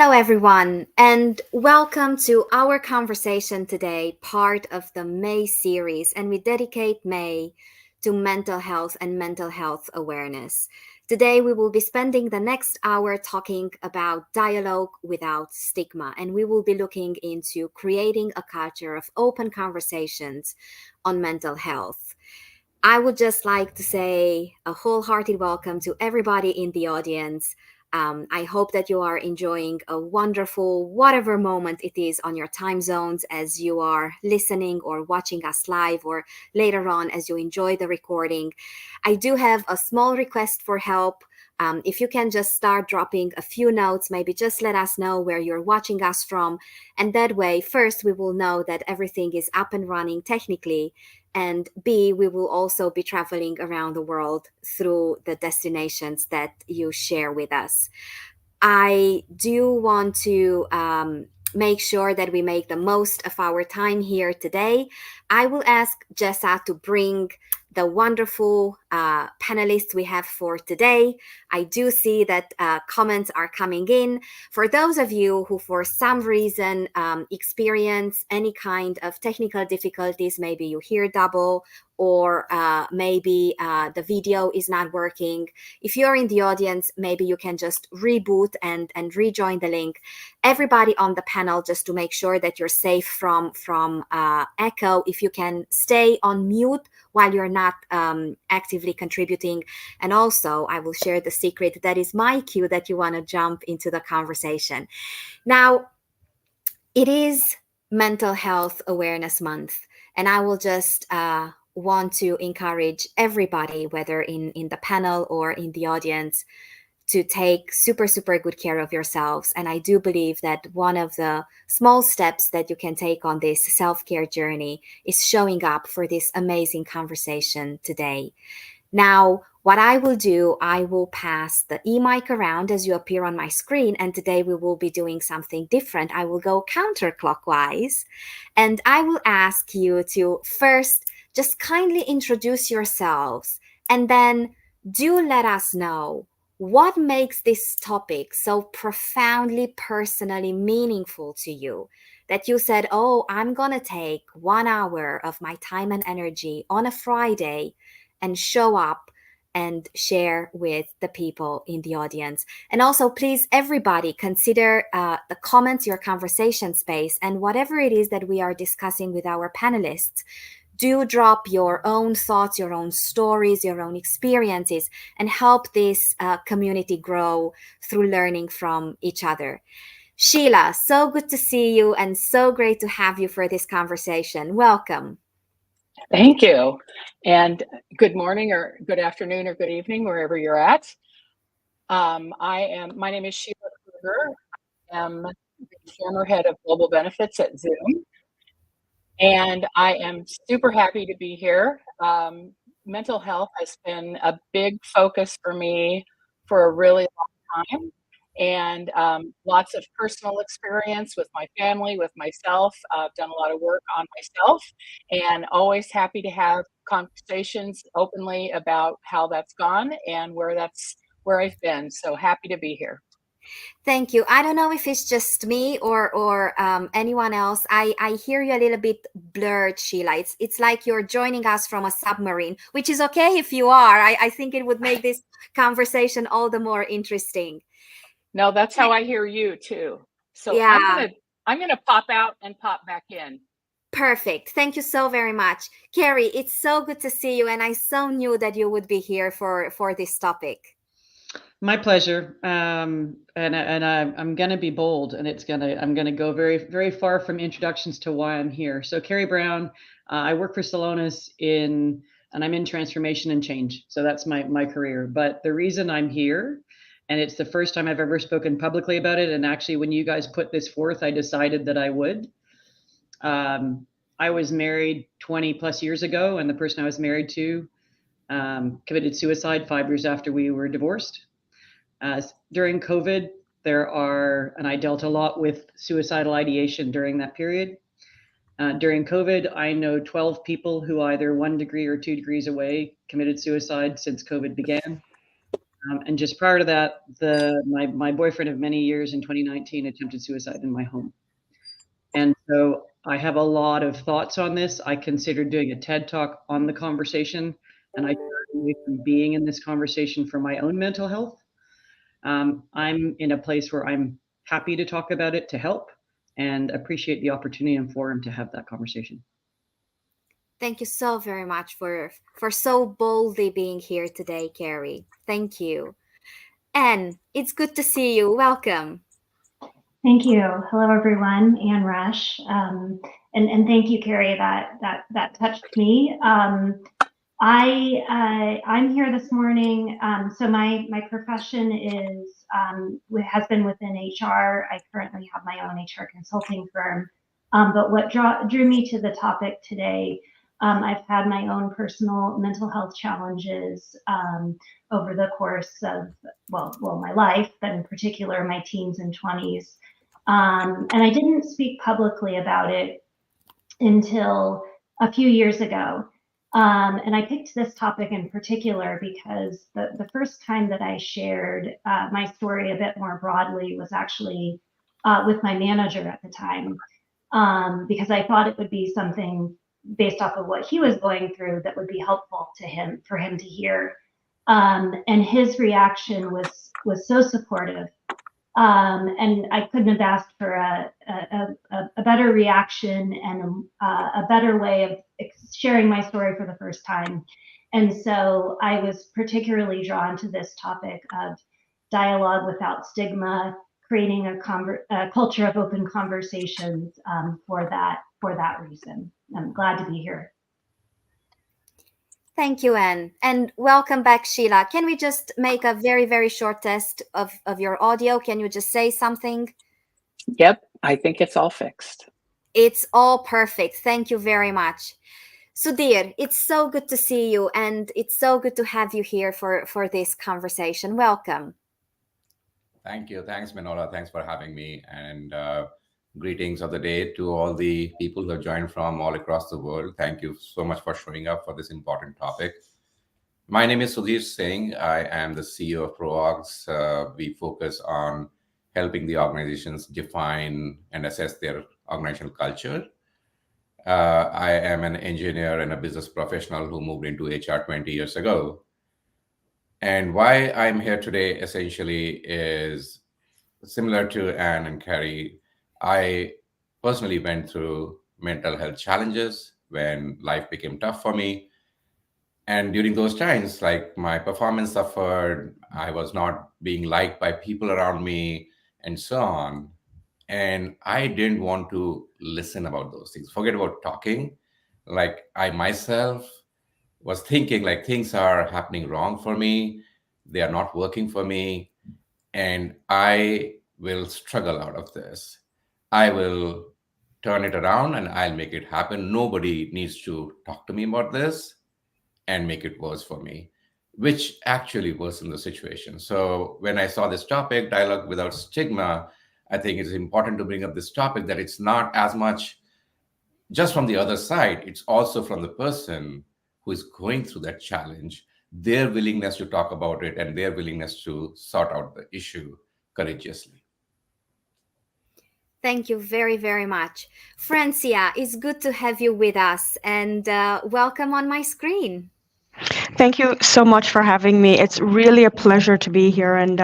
Hello, everyone, and welcome to our conversation today, part of the May series. And we dedicate May to mental health and mental health awareness. Today, we will be spending the next hour talking about dialogue without stigma, and we will be looking into creating a culture of open conversations on mental health. I would just like to say a wholehearted welcome to everybody in the audience. I hope that you are enjoying a wonderful, whatever moment it is on your time zones as you are listening or watching us live, or later on as you enjoy the recording. I do have a small request for help. If you can just start dropping a few notes, maybe just let us know where you're watching us from. And that way, first, we will know that everything is up and running technically. And B, we will also be traveling around the world through the destinations that you share with us. I do want to make sure that we make the most of our time here today. I will ask Jessa to bring the wonderful panelists we have for today. I do see that comments are coming in. For those of you who, for some reason, experience any kind of technical difficulties, maybe you hear double, or maybe the video is not working. If you're in the audience, maybe you can just reboot and rejoin the link. Everybody on the panel, just to make sure that you're safe from echo, if you can stay on mute while you're not actively contributing. And also, I will share the secret. That is my cue that you want to jump into the conversation. Now, it is Mental Health Awareness Month, and I will just want to encourage everybody, whether in the panel or in the audience, to take super, super good care of yourselves. And I do believe that one of the small steps that you can take on this self-care journey is showing up for this amazing conversation today. Now, what I will do, I will pass the e-mic around as you appear on my screen. And today we will be doing something different. I will go counterclockwise, and I will ask you to first just kindly introduce yourselves, and then do let us know what makes this topic so profoundly personally meaningful to you that you said, oh, I'm going to take 1 hour of my time and energy on a Friday and show up and share with the people in the audience. And also, please, everybody, consider the comments, your conversation space, and whatever it is that we are discussing with our panelists. Do drop your own thoughts, your own stories, your own experiences, and help this community grow through learning from each other. Sheila, so good to see you and so great to have you for this conversation. Welcome. Thank you. And good morning or good afternoon or good evening, wherever you're at. My name is Sheila Kruger. I am the former head of global benefits at Zoom. And I am super happy to be here. Mental health has been a big focus for me for a really long time. And lots of personal experience with my family, with myself. I've done a lot of work on myself, and always happy to have conversations openly about how that's gone and where I've been. So happy to be here. Thank you. I don't know if it's just me or anyone else. I hear you a little bit blurred, Sheila. It's like you're joining us from a submarine, which is okay if you are. I think it would make this conversation all the more interesting. No, that's how I hear you too. So yeah. I'm gonna pop out and pop back in. Perfect. Thank you so very much. Carrie, it's so good to see you, and I so knew that you would be here for this topic. My pleasure. And I'm going to be bold, and I'm going to go very, very far from introductions to why I'm here. So Carrie Brown, I work for Celonis and I'm in transformation and change. So that's my career. But the reason I'm here, and it's the first time I've ever spoken publicly about it, and actually when you guys put this forth, I decided that I would. I was married 20 plus years ago, and the person I was married to committed suicide 5 years after we were divorced. During COVID, and I dealt a lot with suicidal ideation during that period. During COVID, I know 12 people who either 1 degree or 2 degrees away committed suicide since COVID began. And just prior to that, my boyfriend of many years in 2019 attempted suicide in my home. And so I have a lot of thoughts on this. I considered doing a TED talk on the conversation, and I turned away from being in this conversation for my own mental health. I'm in a place where I'm happy to talk about it to help and appreciate the opportunity and forum to have that conversation. Thank you so very much for so boldly being here today, Carrie. Thank you. And it's good to see you. Welcome. Thank you. Hello, everyone. Anne Rush, and thank you, Carrie. That touched me. I'm here this morning. So my profession has been within HR. I currently have my own HR consulting firm. But what drew me to the topic today, I've had my own personal mental health challenges over the course of my life, but in particular my teens and 20s. And I didn't speak publicly about it until a few years ago. And I picked this topic in particular because the first time that I shared my story a bit more broadly was actually with my manager at the time, because I thought it would be something based off of what he was going through that would be helpful to him, for him to hear. And his reaction was so supportive. And I couldn't have asked for a better reaction and a better way of sharing my story for the first time. And so I was particularly drawn to this topic of dialogue without stigma, creating a culture of open conversations for that reason. I'm glad to be here. Thank you, Anne. And welcome back, Sheila. Can we just make a very, very short test of your audio? Can you just say something? Yep, I think it's all fixed. It's all perfect. Thank you very much. Sudhir, it's so good to see you, and it's so good to have you here for this conversation. Welcome. Thank you. Thanks, Minola. Thanks for having me. And greetings of the day to all the people who have joined from all across the world. Thank you so much for showing up for this important topic. My name is Sudhir Singh. I am the CEO of ProOrgs. We focus on helping the organizations define and assess their organizational culture. I am an engineer and a business professional who moved into HR 20 years ago. And why I'm here today essentially is similar to Anne and Carrie. I personally went through mental health challenges when life became tough for me. And during those times, like my performance suffered, I was not being liked by people around me, and so on. And I didn't want to listen about those things. Forget about talking. Like I myself was thinking like things are happening wrong for me. They are not working for me. And I will struggle out of this. I will turn it around and I'll make it happen. Nobody needs to talk to me about this and make it worse for me, which actually worsened the situation. So when I saw this topic, dialogue without stigma, I think it's important to bring up this topic that it's not as much just from the other side, it's also from the person who is going through that challenge, their willingness to talk about it and their willingness to sort out the issue courageously. Thank you very, very much. Francia, it's good to have you with us, and welcome on my screen. Thank you so much for having me. It's really a pleasure to be here. And,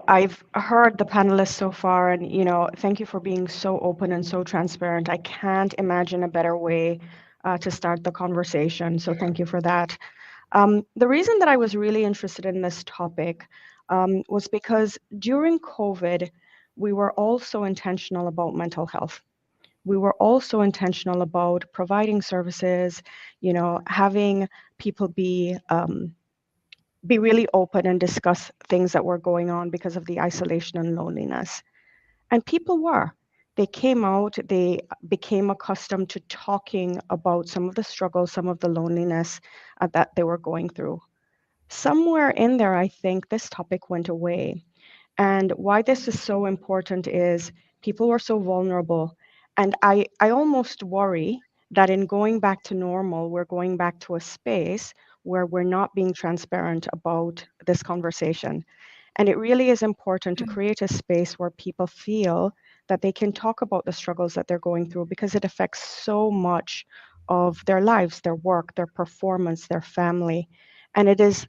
I've heard the panelists so far, and, thank you for being so open and so transparent. I can't imagine a better way to start the conversation. So thank you for that. The reason that I was really interested in this topic was because during COVID, we were also intentional about mental health. We were also intentional about providing services, having people be really open and discuss things that were going on because of the isolation and loneliness. And people were. They came out, they became accustomed to talking about some of the struggles, some of the loneliness that they were going through. Somewhere in there, I think this topic went away. And why this is so important is people were so vulnerable. And I almost worry that in going back to normal, we're going back to a space where we're not being transparent about this conversation. And it really is important to create a space where people feel that they can talk about the struggles that they're going through, because it affects so much of their lives, their work, their performance, their family. And it is,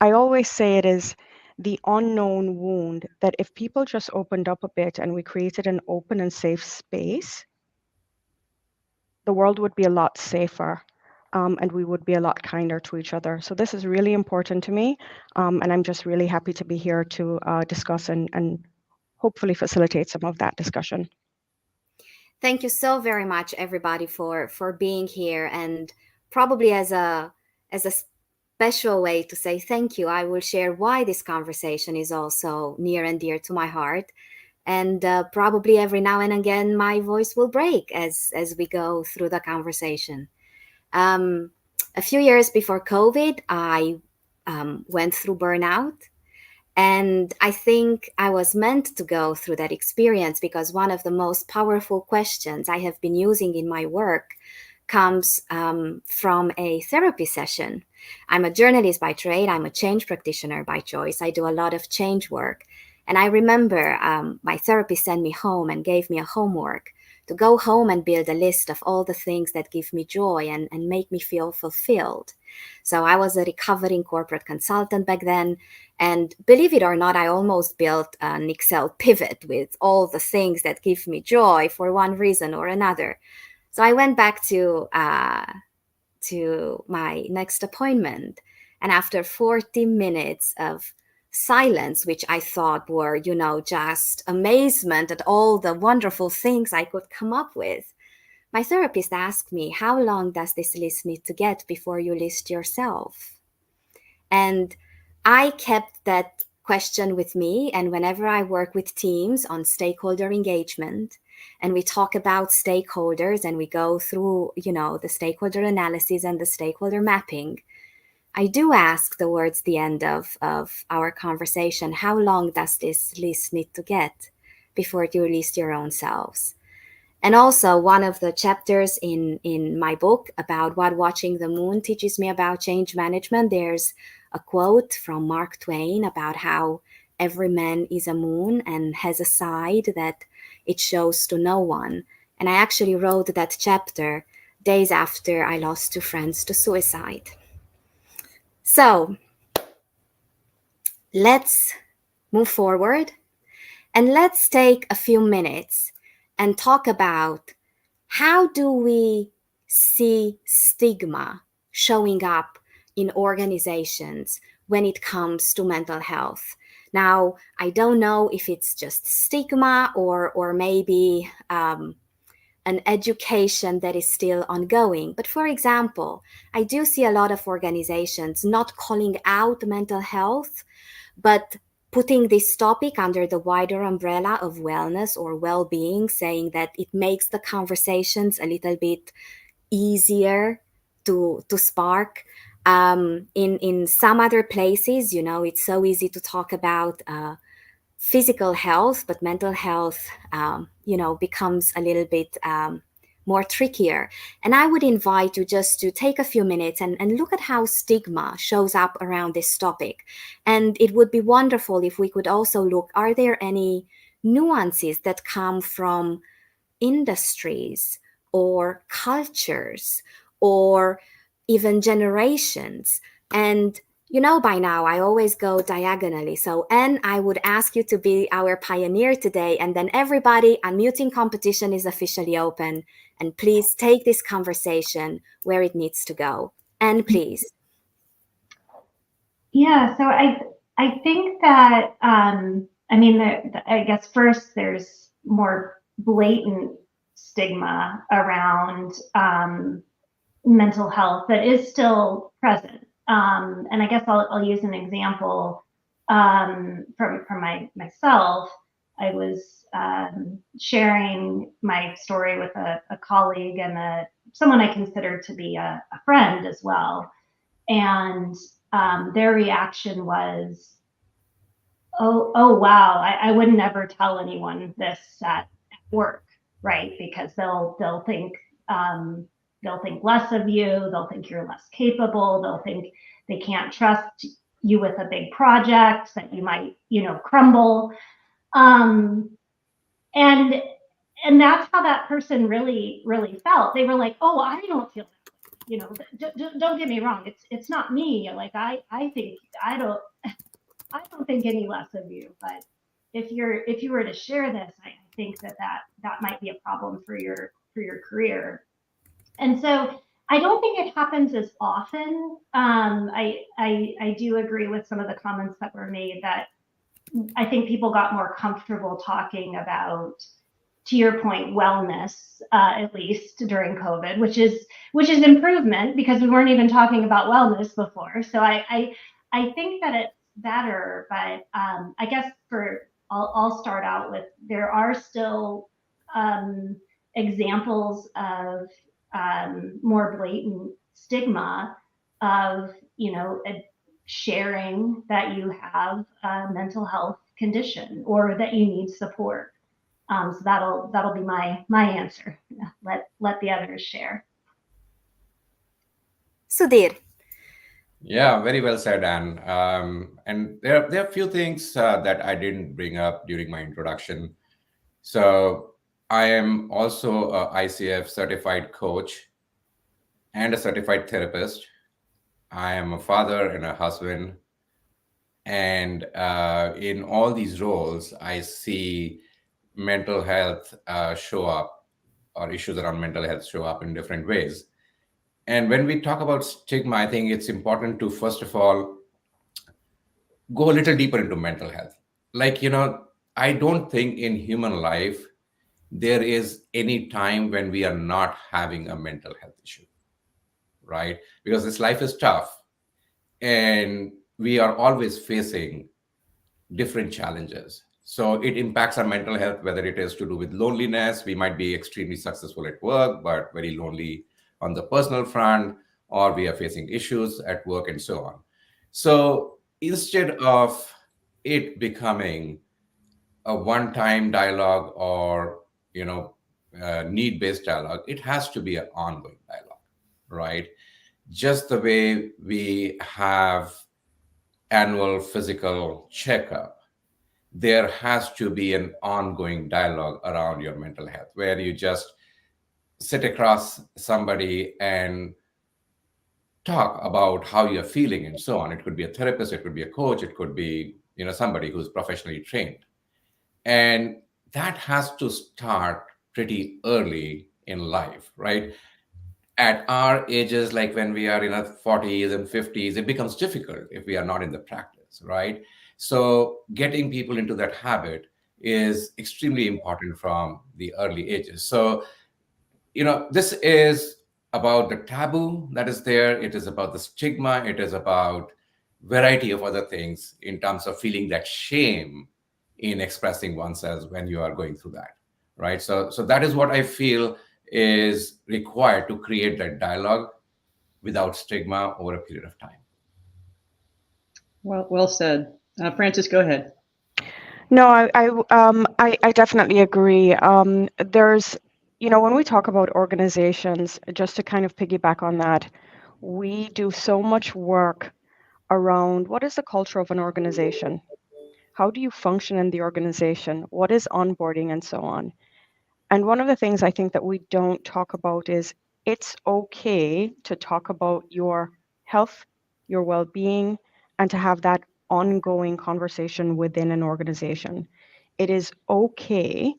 I always say it is the unknown wound that if people just opened up a bit and we created an open and safe space, the world would be a lot safer. And we would be a lot kinder to each other. So this is really important to me. And I'm just really happy to be here to discuss and hopefully facilitate some of that discussion. Thank you so very much, everybody, for being here. And probably as a special way to say thank you, I will share why this conversation is also near and dear to my heart. And probably every now and again, my voice will break as we go through the conversation. A few years before COVID, I went through burnout. And I think I was meant to go through that experience because one of the most powerful questions I have been using in my work comes from a therapy session. I'm a journalist by trade. I'm a change practitioner by choice. I do a lot of change work. And I remember my therapist sent me home and gave me a homework to go home and build a list of all the things that give me joy and make me feel fulfilled. So I was a recovering corporate consultant back then. And believe it or not, I almost built an Excel pivot with all the things that give me joy for one reason or another. So I went back to my next appointment. And after 40 minutes of silence, which I thought were, just amazement at all the wonderful things I could come up with, my therapist asked me, how long does this list need to get before you list yourself? And I kept that question with me. And whenever I work with teams on stakeholder engagement, and we talk about stakeholders and we go through, the stakeholder analysis and the stakeholder mapping, I do ask towards the end of our conversation, how long does this list need to get before you list your own selves? And also, one of the chapters in my book about what watching the moon teaches me about change management, there's a quote from Mark Twain about how every man is a moon and has a side that it shows to no one. And I actually wrote that chapter days after I lost 2 friends to suicide. So let's move forward and let's take a few minutes and talk about how do we see stigma showing up in organizations when it comes to mental health. Now, I don't know if it's just stigma or maybe an education that is still ongoing. But for example, I do see a lot of organizations not calling out mental health, but putting this topic under the wider umbrella of wellness or well-being, saying that it makes the conversations a little bit easier to spark. In some other places, it's so easy to talk about physical health, but mental health, becomes a little bit more trickier. And I would invite you just to take a few minutes and look at how stigma shows up around this topic. And it would be wonderful if we could also look, are there any nuances that come from industries or cultures or even generations? And by now, I always go diagonally. So, Anne, I would ask you to be our pioneer today. And then everybody, unmuting competition is officially open. And please take this conversation where it needs to go. Anne, please. Yeah, so I think that, I guess first there's more blatant stigma around mental health that is still present. And I guess I'll use an example from myself. I was sharing my story with a colleague and someone I considered to be a friend as well. And their reaction was, oh wow, I would never tell anyone this at work, right? Because they'll think less of you, they'll think you're less capable, they'll think They can't trust you with a big project that you might, crumble. And and that's how that person really felt. They were like, oh, I don't feel that way. Don't get me wrong. It's not me. Like I think I don't think any less of you. But if you were to share this, I think that might be a problem for your career. And so I don't think it happens as often. I do agree with some of the comments that were made that I think people got more comfortable talking about, to your point, wellness, at least during COVID, which is improvement because we weren't even talking about wellness before. So I think that it's better, but I guess I'll start out with, there are still examples of more blatant stigma of sharing that you have a mental health condition or that you need support. So that'll be my answer. Let the others share. Sudhir. Yeah, very well said, Anne. And there are a few things that I didn't bring up during my introduction. So I am also a ICF certified coach and a certified therapist. I am a father and a husband. And in all these roles, I see mental health show up, or issues around mental health show up in different ways. And when we talk about stigma, I think it's important to, first of all, go a little deeper into mental health. Like, I don't think in human life there is any time when we are not having a mental health issue, right? Because this life is tough and we are always facing different challenges. So it impacts our mental health, whether it is to do with loneliness. We might be extremely successful at work, but very lonely on the personal front, or we are facing issues at work and so on. So instead of it becoming a one-time dialogue or, need-based dialogue, it has to be an ongoing dialogue, right? Just the way we have annual physical checkup, there has to be an ongoing dialogue around your mental health where you just sit across somebody and talk about how you're feeling and so on. It could be a therapist, it could be a coach, it could be, somebody who's professionally trained. And that has to start pretty early in life, right? At our ages, like when we are in our 40s and 50s, it becomes difficult if we are not in the practice, right? So getting people into that habit is extremely important from the early ages. So, this is about the taboo that is there. It is about the stigma. It is about variety of other things in terms of feeling that shame in expressing oneself when you are going through that, right? So that is what I feel is required to create that dialogue without stigma over a period of time. Well said. Francis, go ahead. No, I definitely agree. There's, when we talk about organizations, just to kind of piggyback on that, we do so much work around what is the culture of an organization? How do you function in the organization? What is onboarding and so on? And one of the things I think that we don't talk about is it's okay to talk about your health, your well-being, and to have that ongoing conversation within an organization. It is okay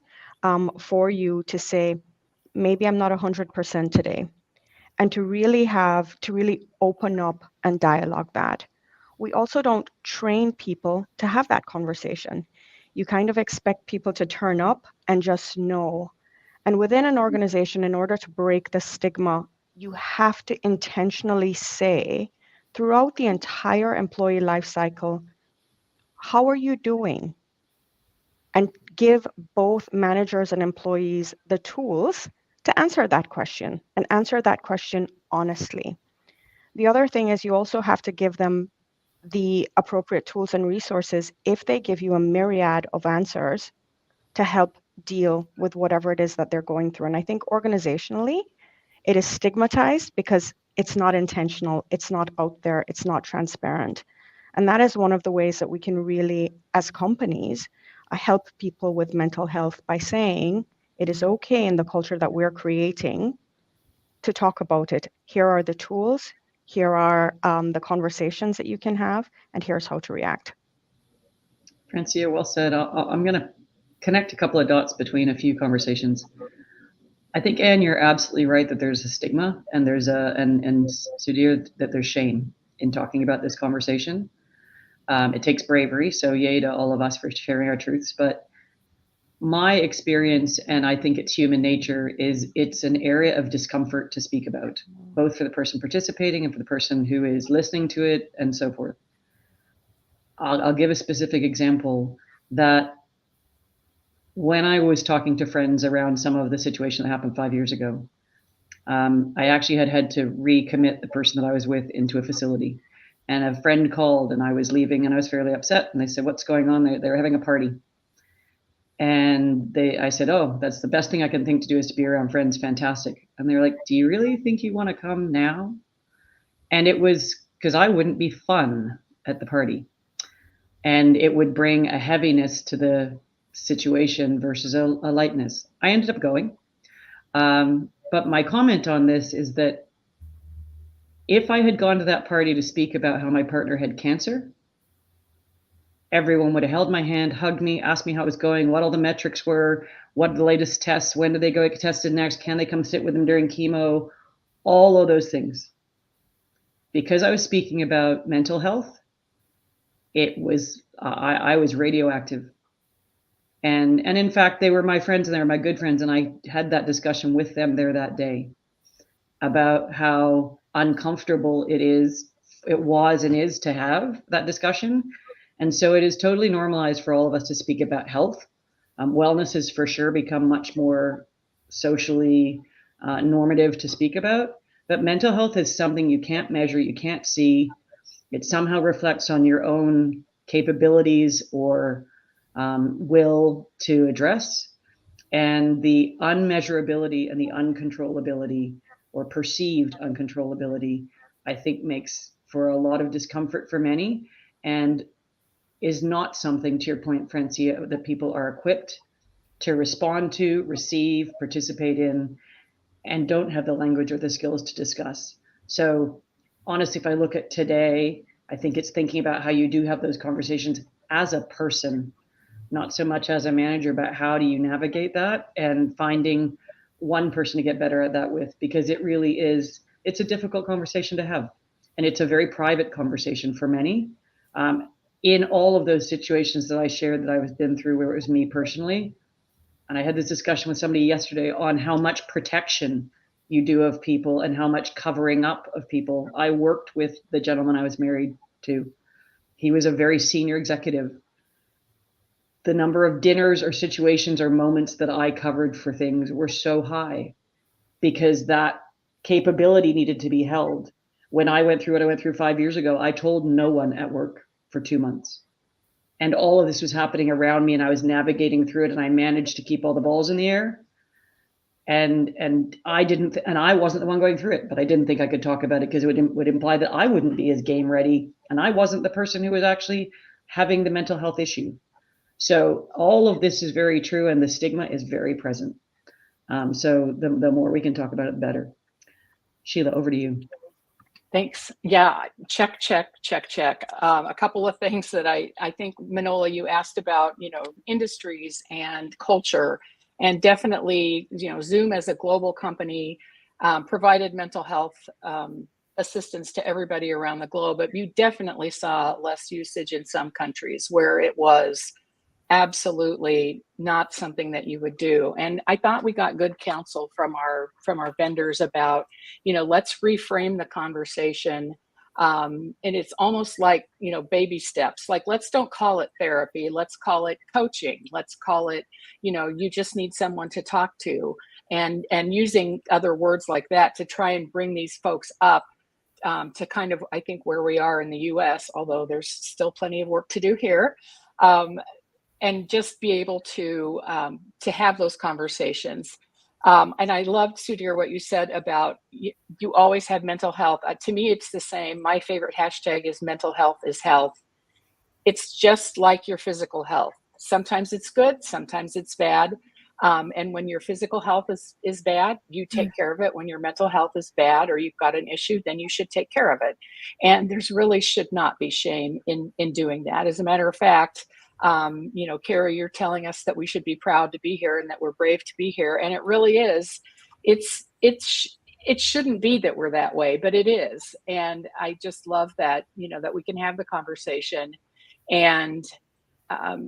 for you to say, maybe I'm not 100% today, and to really open up and dialogue that. We also don't train people to have that conversation. You kind of expect people to turn up and just know. And within an organization, in order to break the stigma, you have to intentionally say throughout the entire employee life cycle, how are you doing? And give both managers and employees the tools to answer that question and answer that question honestly. The other thing is you also have to give them the appropriate tools and resources if they give you a myriad of answers to help deal with whatever it is that they're going through. And I think organizationally, it is stigmatized because it's not intentional, it's not out there, it's not transparent. And that is one of the ways that we can really, as companies, help people with mental health by saying it is okay in the culture that we're creating to talk about it. Here are the tools, here are the conversations that you can have, and here's how to react. Francia, well said. I'm going to connect a couple of dots between a few conversations. I think, Anne, you're absolutely right that there's a stigma and there's and Sudhir, that there's shame in talking about this conversation. It takes bravery, so yay to all of us for sharing our truths. But my experience, and I think it's human nature, is it's an area of discomfort to speak about, both for the person participating and for the person who is listening to it and so forth. I'll give a specific example that when I was talking to friends around some of the situation that happened 5 years ago, I actually had to recommit the person that I was with into a facility. And a friend called and I was leaving and I was fairly upset. And they said, "What's going on?" They were having a party. And I said, "Oh, that's the best thing I can think to do is to be around friends. Fantastic." And they were like, "Do you really think you want to come now?" And it was because I wouldn't be fun at the party. And it would bring a heaviness to the situation versus a lightness. I ended up going. But my comment on this is that if I had gone to that party to speak about how my partner had cancer, everyone would have held my hand, hugged me, asked me how it was going, what all the metrics were, what the latest tests, when do they go get tested next, can they come sit with them during chemo, all of those things. Because I was speaking about mental health, it was I was radioactive. And in fact, they were my friends and they were my good friends. And I had that discussion with them there that day about how uncomfortable it was and is to have that discussion. And so it is totally normalized for all of us to speak about health. Wellness has for sure become much more socially normative to speak about. But mental health is something you can't measure, you can't see. It somehow reflects on your own capabilities or will to address. And the unmeasurability and the uncontrollability or perceived uncontrollability, I think, makes for a lot of discomfort for many and is not something, to your point, Francia, that people are equipped to respond to, receive, participate in, and don't have the language or the skills to discuss. So honestly, if I look at today, I think it's thinking about how you do have those conversations as a person, not so much as a manager, but how do you navigate that and finding one person to get better at that with, because it really is, it's a difficult conversation to have. And it's a very private conversation for many. In all of those situations that I shared that I've been through where it was me personally, and I had this discussion with somebody yesterday on how much protection you do of people and how much covering up of people. I worked with the gentleman I was married to. He was a very senior executive. The number of dinners or situations or moments that I covered for things were so high because that capability needed to be held. When I went through what I went through 5 years ago, I told no one at work for 2 months. And all of this was happening around me and I was navigating through it and I managed to keep all the balls in the air. And I wasn't the one going through it, but I didn't think I could talk about it because it would imply that I wouldn't be as game ready. And I wasn't the person who was actually having the mental health issue. So all of this is very true and the stigma is very present. So the more we can talk about it, the better. Sheila, over to you. Thanks. Yeah, check. A couple of things that I think, Manola, you asked about, industries and culture, and definitely, Zoom as a global company provided mental health assistance to everybody around the globe, but you definitely saw less usage in some countries where it was absolutely not something that you would do. And I thought we got good counsel from our vendors about, let's reframe the conversation. And it's almost like, baby steps, like, let's don't call it therapy. Let's call it coaching. Let's call it, you just need someone to talk to, and using other words like that to try and bring these folks up to kind of, I think, where we are in the US, although there's still plenty of work to do here. And just be able to have those conversations. And I loved, Sudhir, what you said about you always have mental health. To me, it's the same. My favorite hashtag is mental health is health. It's just like your physical health. Sometimes it's good, sometimes it's bad. And when your physical health is bad, you take care of it. When your mental health is bad or you've got an issue, then you should take care of it. And there's really should not be shame in doing that. As a matter of fact, Carrie, you're telling us that we should be proud to be here and that we're brave to be here. And it really is. It shouldn't be that we're that way, but it is. And I just love that, that we can have the conversation. And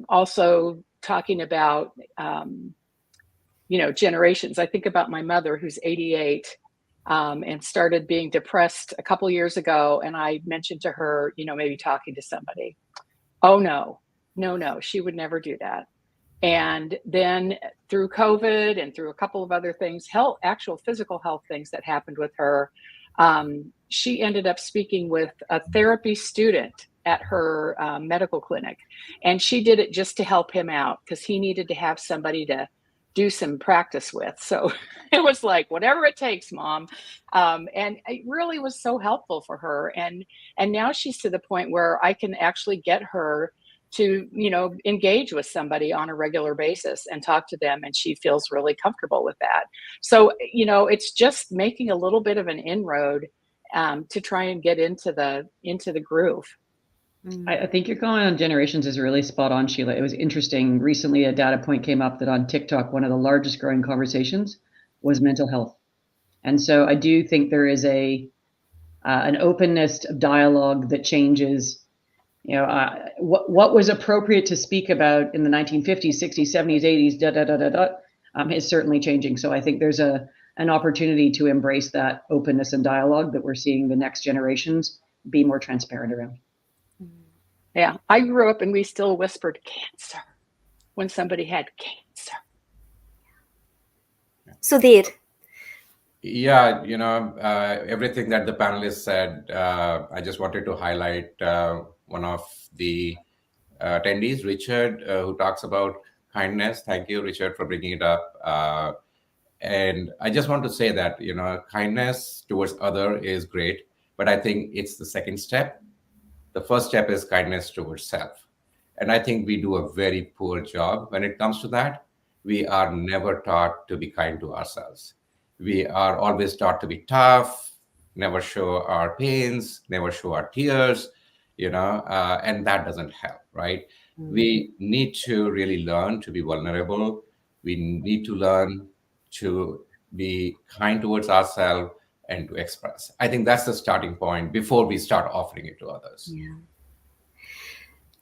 also talking about, generations. I think about my mother who's 88 and started being depressed a couple years ago. And I mentioned to her, maybe talking to somebody. Oh, no, she would never do that. And then through COVID and through a couple of other things, actual physical health things that happened with her, she ended up speaking with a therapy student at her medical clinic. And she did it just to help him out because he needed to have somebody to do some practice with. So it was like, whatever it takes, Mom. And it really was so helpful for her. And now she's to the point where I can actually get her to, engage with somebody on a regular basis and talk to them. And she feels really comfortable with that. So, it's just making a little bit of an inroad to try and get into the groove. I think your comment on generations is really spot on, Sheila. It was interesting. Recently, a data point came up that on TikTok, one of the largest growing conversations was mental health. And so I do think there is an openness of dialogue that changes. What was appropriate to speak about in the 1950s, 60s, 70s, 80s, is certainly changing. So I think there's an opportunity to embrace that openness and dialogue that we're seeing the next generations be more transparent around. Yeah, I grew up and we still whispered cancer when somebody had cancer. Sudhir. Yeah, everything that the panelists said, I just wanted to highlight one of the attendees, Richard, who talks about kindness. Thank you, Richard, for bringing it up. And I just want to say that, kindness towards other is great, but I think it's the second step. The first step is kindness towards self. And I think we do a very poor job when it comes to that. We are never taught to be kind to ourselves. We are always taught to be tough, never show our pains, never show our tears, and that doesn't help, right? We need to really learn to be vulnerable. We need to learn to be kind towards ourselves and to express. I think that's the starting point before we start offering it to others. Yeah.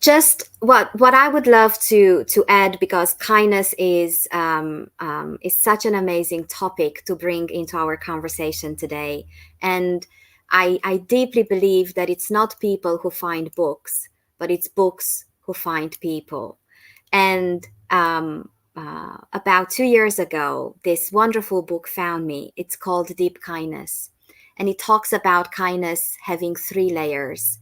Just what I would love to add, because kindness is such an amazing topic to bring into our conversation today, and I deeply believe that it's not people who find books, but it's books who find people. And about 2 years ago, this wonderful book found me. It's called Deep Kindness, and it talks about kindness having 3 layers.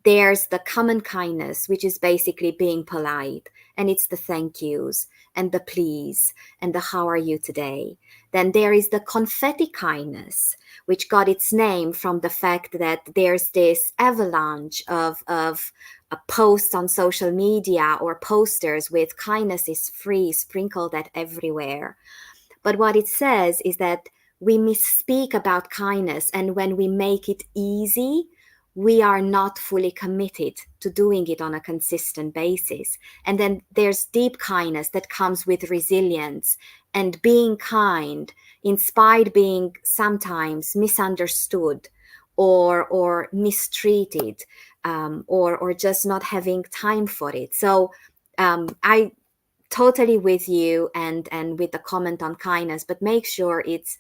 There's the common kindness, which is basically being polite, and it's the thank yous and the please and the how are you today. Then there is the confetti kindness, which got its name from the fact that there's this avalanche of posts on social media or posters with kindness is free sprinkled at everywhere. But what it says is that we misspeak about kindness, and when we make it easy, we are not fully committed to doing it on a consistent basis. And then there's deep kindness that comes with resilience and being kind, in spite being sometimes misunderstood or mistreated, or just not having time for it. So I totally with you and with the comment on kindness, but make sure it's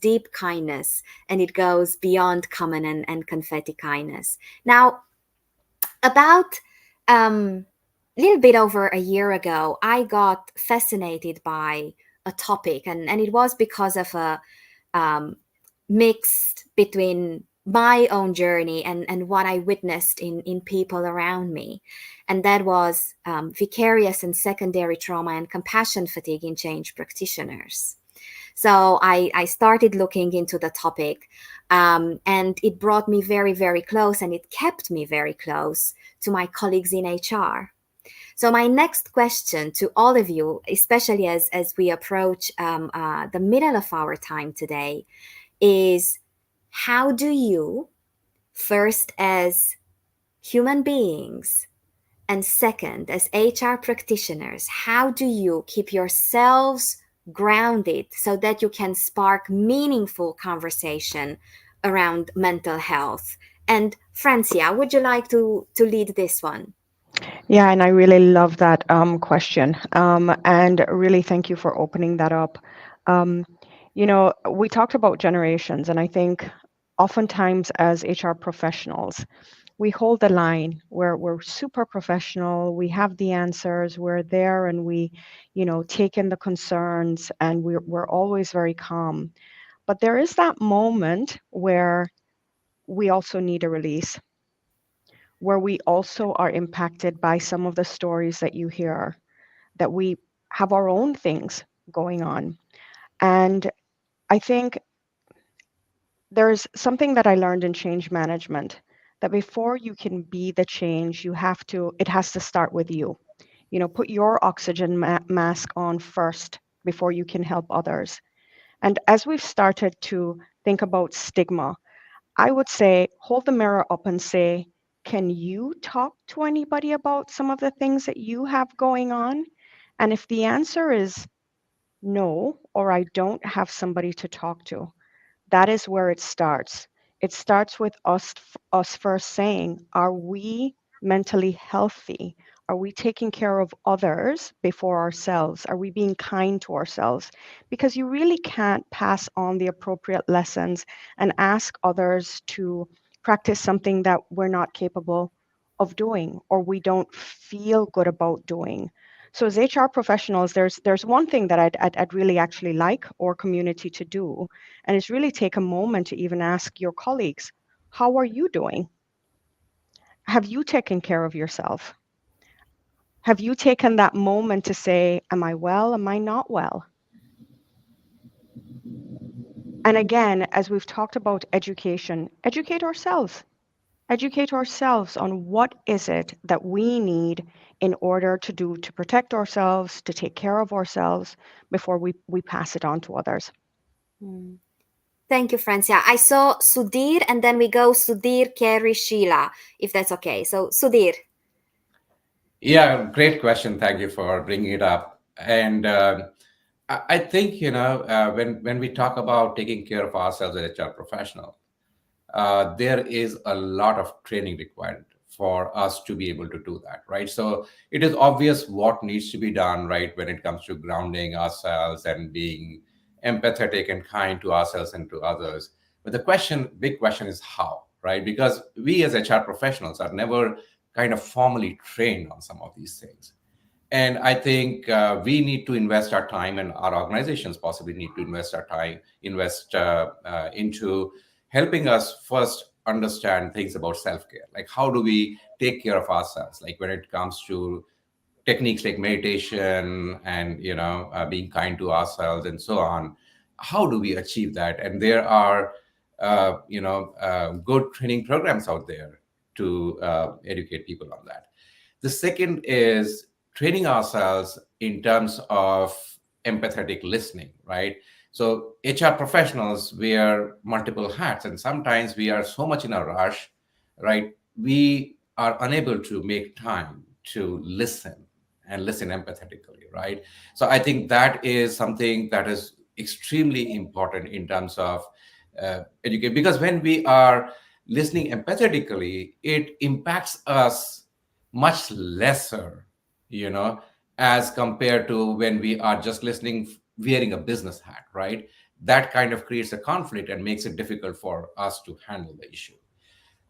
deep kindness and it goes beyond common and confetti kindness. Now, about a little bit over a year ago, I got fascinated by a topic, and it was because of a mixed between my own journey and what I witnessed in people around me. And that was vicarious and secondary trauma and compassion fatigue in change practitioners. So I started looking into the topic, and it brought me very, very close, and it kept me very close to my colleagues in HR. So my next question to all of you, especially as we approach the middle of our time today, is how do you, first as human beings, and second, as HR practitioners, how do you keep yourselves grounded so that you can spark meaningful conversation around mental health? And Francia, would you like to lead this one? Yeah, and I really love that question. And really thank you for opening that up. Um, we talked about generations, and I think oftentimes as HR professionals, we hold the line where we're super professional, we have the answers, we're there, and we, take in the concerns, and we're always very calm. But there is that moment where we also need a release, where we also are impacted by some of the stories that you hear, that we have our own things going on. And I think there's something that I learned in change management, that before you can be the change, it has to start with you. Put your oxygen mask on first before you can help others. And as we've started to think about stigma, I would say hold the mirror up and say, can you talk to anybody about some of the things that you have going on? And if the answer is no, or I don't have somebody to talk to, that is where it starts. It starts with us first saying, are we mentally healthy? Are we taking care of others before ourselves? Are we being kind to ourselves? Because you really can't pass on the appropriate lessons and ask others to practice something that we're not capable of doing or we don't feel good about doing. So as HR professionals, there's one thing that I'd really actually like our community to do, and it's really take a moment to even ask your colleagues, how are you doing? Have you taken care of yourself? Have you taken that moment to say, am I well? Am I not well? And again, as we've talked about education, educate ourselves. Educate ourselves on what is it that we need in order to do to protect ourselves, to take care of ourselves before we pass it on to others. Hmm. Thank you, Francia. I saw Sudhir, and then we go Sudhir, Kerry, Sheila, if that's okay. So, Sudhir. Yeah, great question. Thank you for bringing it up. And I think when we talk about taking care of ourselves as HR professional, there is a lot of training required for us to be able to do that, right? So it is obvious what needs to be done, right, when it comes to grounding ourselves and being empathetic and kind to ourselves and to others. But the big question is how, right? Because we as HR professionals are never kind of formally trained on some of these things. And I think we need to invest our time, and our organizations possibly need to invest into helping us first understand things about self-care. Like, how do we take care of ourselves? Like when it comes to techniques like meditation and being kind to ourselves and so on. How do we achieve that? And there are good training programs out there to educate people on that. The second is training ourselves in terms of empathetic listening, right? So HR professionals wear multiple hats, and sometimes we are so much in a rush, right? We are unable to make time to listen and listen empathetically, right? So I think that is something that is extremely important in terms of educate, because when we are listening empathetically, it impacts us much lesser, you know, as compared to when we are just listening wearing a business hat, right? That kind of creates a conflict and makes it difficult for us to handle the issue.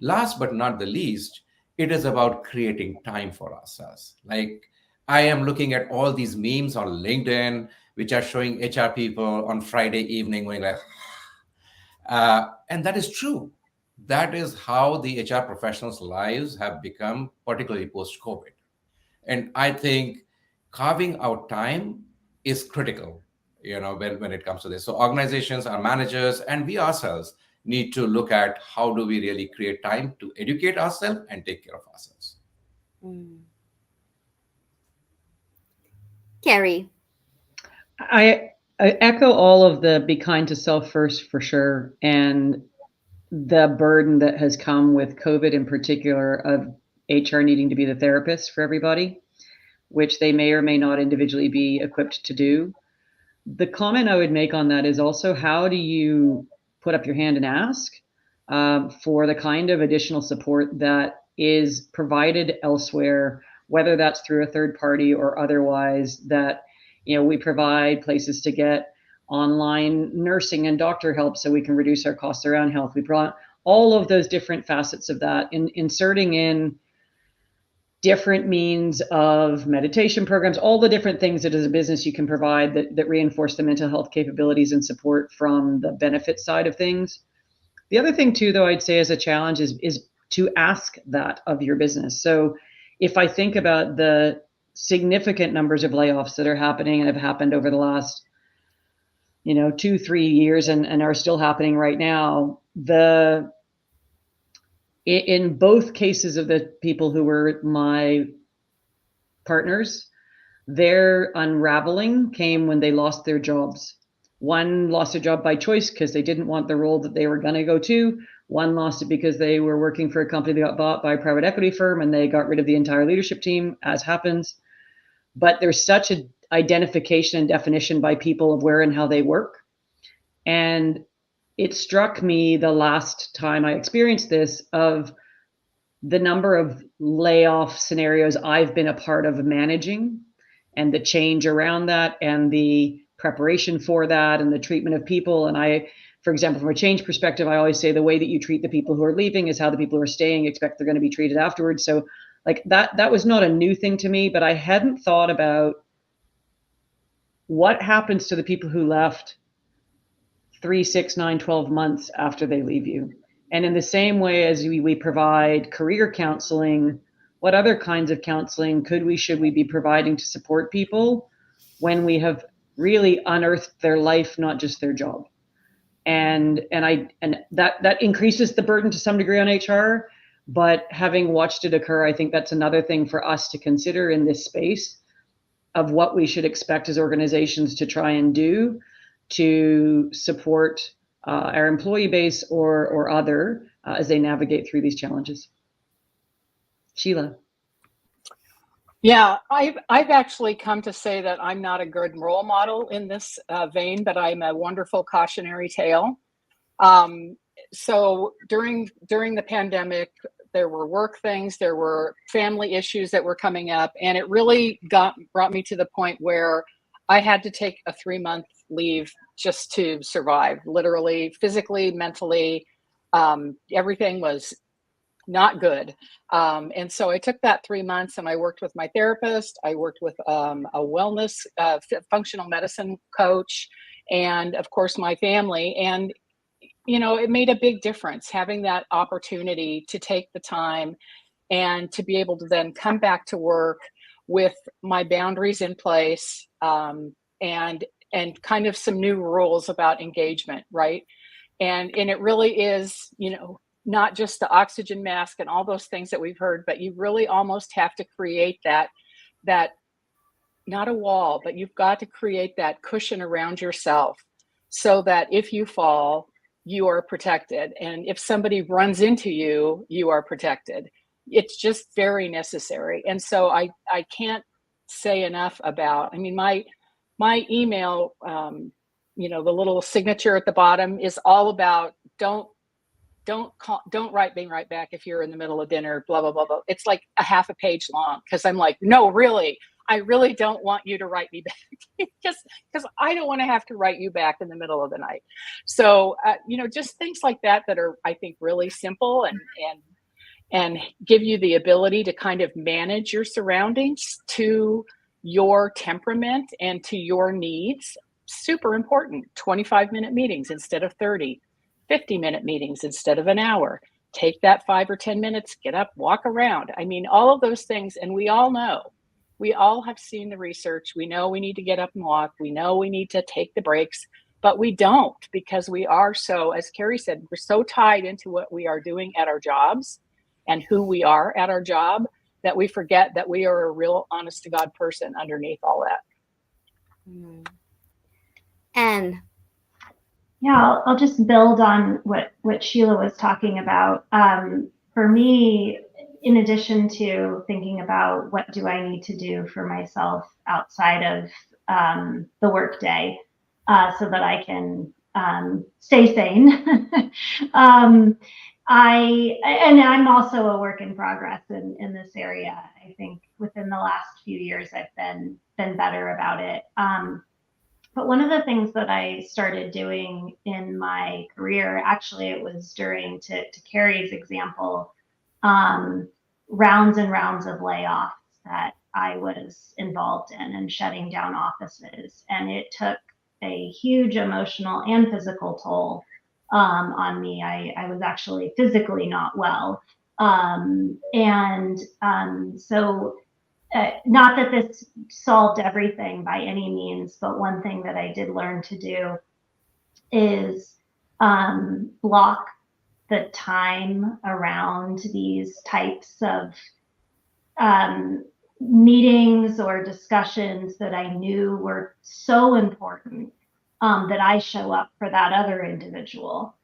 Last but not the least, it is about creating time for ourselves. Like, I am looking at all these memes on LinkedIn, which are showing HR people on Friday evening going like, and that is true. that is how the HR professionals' lives have become, particularly post-COVID. And I think carving out time is critical, when it comes to this. So organizations, our managers, and we ourselves need to look at how do we really create time to educate ourselves and take care of ourselves. Mm. Carrie. I echo all of the be kind to self first for sure, and the burden that has come with COVID in particular of HR needing to be the therapist for everybody, which they may or may not individually be equipped to do. The comment I would make on that is also, how do you put up your hand and ask for the kind of additional support that is provided elsewhere, whether that's through a third party or otherwise, that we provide places to get online nursing and doctor help so we can reduce our costs around health. We brought all of those different facets of that, inserting in different means of meditation programs, all the different things that as a business you can provide that reinforce the mental health capabilities and support from the benefit side of things. The other thing too, though, I'd say as a challenge is to ask that of your business. So if I think about the significant numbers of layoffs that are happening and have happened over the last 2-3 years and are still happening right now, in both cases of the people who were my partners, their unraveling came when they lost their jobs. One lost their job by choice because they didn't want the role that they were going to go to. One lost it because they were working for a company that got bought by a private equity firm and they got rid of the entire leadership team, as happens. But there's such an identification and definition by people of where and how they work. And it struck me the last time I experienced this of the number of layoff scenarios I've been a part of managing, and the change around that and the preparation for that and the treatment of people. And for example, from a change perspective, I always say the way that you treat the people who are leaving is how the people who are staying expect they're going to be treated afterwards. So like that was not a new thing to me, but I hadn't thought about what happens to the people who left 3, 6, 9, 12 months after they leave you. And in the same way as we provide career counseling, what other kinds of counseling should we be providing to support people when we have really unearthed their life, not just their job? And that increases the burden to some degree on HR. But having watched it occur, I think that's another thing for us to consider in this space of what we should expect as organizations to try and do to support our employee base or other as they navigate through these challenges. Sheila. Yeah, I've actually come to say that I'm not a good role model in this vein, but I'm a wonderful cautionary tale. So during the pandemic, there were work things, there were family issues that were coming up, and it really brought me to the point where I had to take a 3-month leave just to survive, literally, physically, mentally. Everything was not good. And so I took that 3 months and I worked with my therapist. I worked with a wellness, functional medicine coach, and of course my family. And, it made a big difference having that opportunity to take the time and to be able to then come back to work with my boundaries in place, and kind of some new rules about engagement, right? And it really is, not just the oxygen mask and all those things that we've heard, but you really almost have to create that not a wall, but you've got to create that cushion around yourself so that if you fall, you are protected. And if somebody runs into you, you are protected. It's just very necessary. And so I can't say enough about, my email, the little signature at the bottom is all about don't write me right back if you're in the middle of dinner, blah, blah, blah, blah. It's like a half a page long because I'm like, no, really, I really don't want you to write me back because I don't want to have to write you back in the middle of the night. So, just things like that are, I think, really simple and give you the ability to kind of manage your surroundings to your temperament and to your needs. Super important. 25-minute meetings instead of 30. 50-minute meetings instead of an hour. take that 5 or 10 minutes, get up, walk around. I mean, all of those things. And we all know, we all have seen the research. We know we need to get up and walk. We know we need to take the breaks, but we don't, because we are so, as Carrie said, we're so tied into what we are doing at our jobs and who we are at our job, that we forget that we are a real honest to God person underneath all that. And yeah, I'll just build on what Sheila was talking about. For me, in addition to thinking about what do I need to do for myself outside of the workday, so that I can stay sane, I'm also a work in progress in this area. I think within the last few years, I've been better about it. But one of the things that I started doing in my career, actually, it was during, to Carrie's example, rounds and rounds of layoffs that I was involved in and shutting down offices. And it took a huge emotional and physical toll on me. I was actually physically not well. So not that this solved everything by any means, but one thing that I did learn to do is block the time around these types of meetings or discussions that I knew were so important, that I show up for that other individual.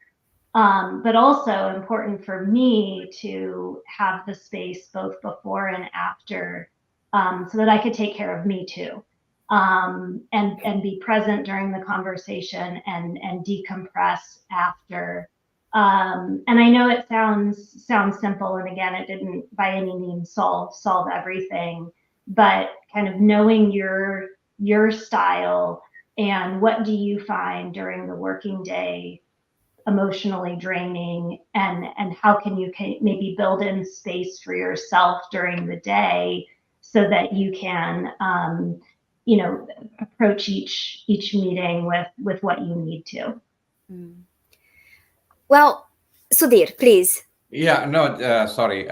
But also important for me to have the space both before and after, so that I could take care of me too, and be present during the conversation and decompress after. And I know it sounds simple, and again, it didn't by any means solve everything, but kind of knowing your style and what do you find during the working day emotionally draining, and how can you maybe build in space for yourself during the day so that you can approach each meeting with what you need to. Well, Sudhir, please. Yeah, no, sorry.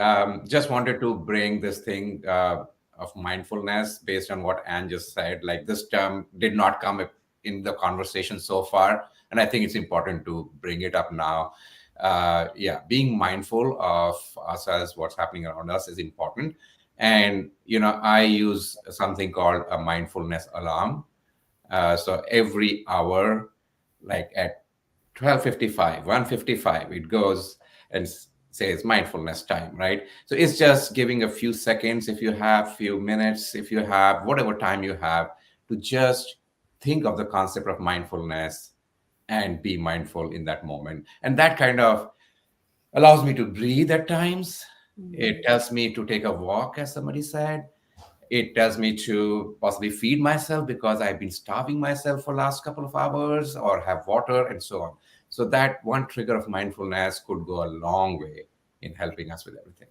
Just wanted to bring this thing of mindfulness based on what Anne just said. Like, this term did not come up in the conversation so far, and I think it's important to bring it up now. Yeah, being mindful of ourselves, what's happening around us, is important. And I use something called a mindfulness alarm. So every hour, like at 12:55, 1:55, it goes and says mindfulness time, right? So it's just giving a few seconds, if you have few minutes, if you have whatever time you have, to just think of the concept of mindfulness and be mindful in that moment. And that kind of allows me to breathe at times. It tells me to take a walk, as somebody said. It tells me to possibly feed myself because I've been starving myself for last couple of hours, or have water, and so on. So that one trigger of mindfulness could go a long way in helping us with everything.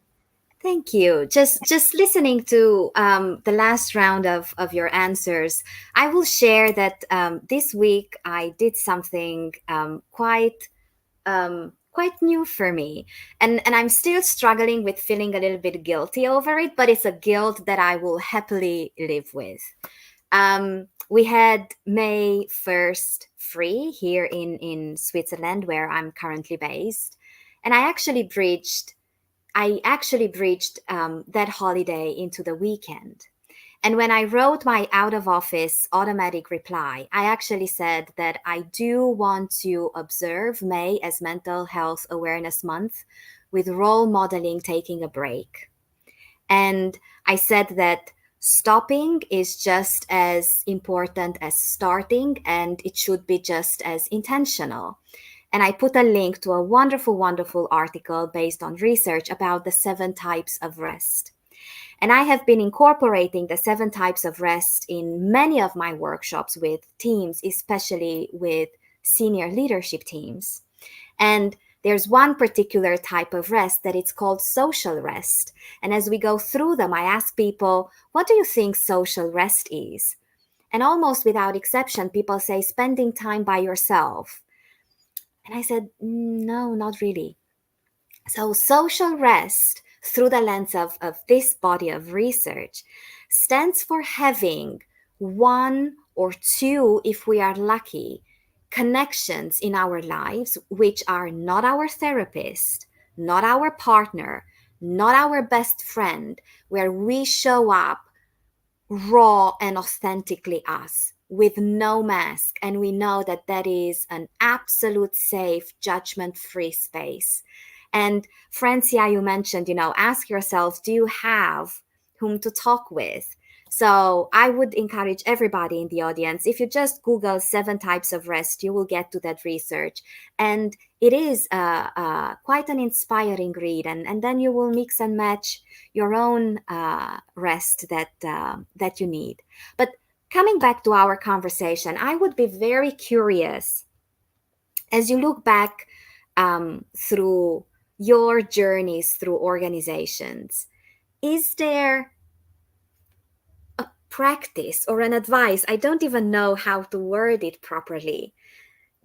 Thank you. Just listening to the last round of your answers, I will share that this week I did something quite new for me, and I'm still struggling with feeling a little bit guilty over it, but it's a guilt that I will happily live with. We had May 1st free here in Switzerland, where I'm currently based, and I actually bridged that holiday into the weekend. And when I wrote my out of office automatic reply, I actually said that I do want to observe May as Mental Health Awareness Month, with role modeling taking a break. And I said that stopping is just as important as starting, and it should be just as intentional. And I put a link to a wonderful, wonderful article based on research about the 7 types of rest. And I have been incorporating the 7 types of rest in many of my workshops with teams, especially with senior leadership teams. And there's one particular type of rest that it's called social rest. And as we go through them, I ask people, what do you think social rest is? And almost without exception, people say spending time by yourself. And I said, no, not really. So, social rest, through the lens of this body of research, stands for having one or two, if we are lucky, connections in our lives which are not our therapist, not our partner, not our best friend, where we show up raw and authentically us with no mask. And we know that that is an absolute safe, judgment free space. And Francia, you mentioned, ask yourself, do you have whom to talk with? So I would encourage everybody in the audience, if you just Google 7 types of rest, you will get to that research. And it is quite an inspiring read. And then you will mix and match your own rest that you need. But coming back to our conversation, I would be very curious, as you look back through your journeys through organizations, is there a practice or an advice, I don't even know how to word it properly,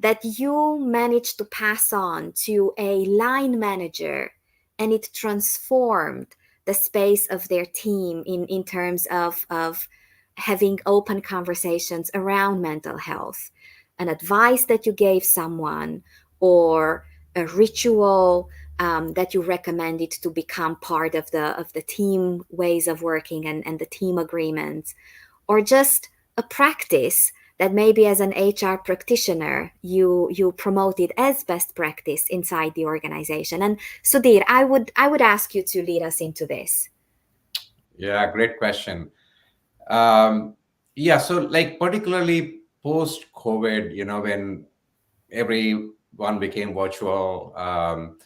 that you managed to pass on to a line manager and it transformed the space of their team in terms of having open conversations around mental health? An advice that you gave someone, or a ritual that you recommended to become part of the team ways of working and the team agreements, or just a practice that maybe as an HR practitioner you promoted as best practice inside the organization. And Sudhir, I would ask you to lead us into this. Yeah, great question. Yeah, so like particularly post COVID, when everyone became virtual,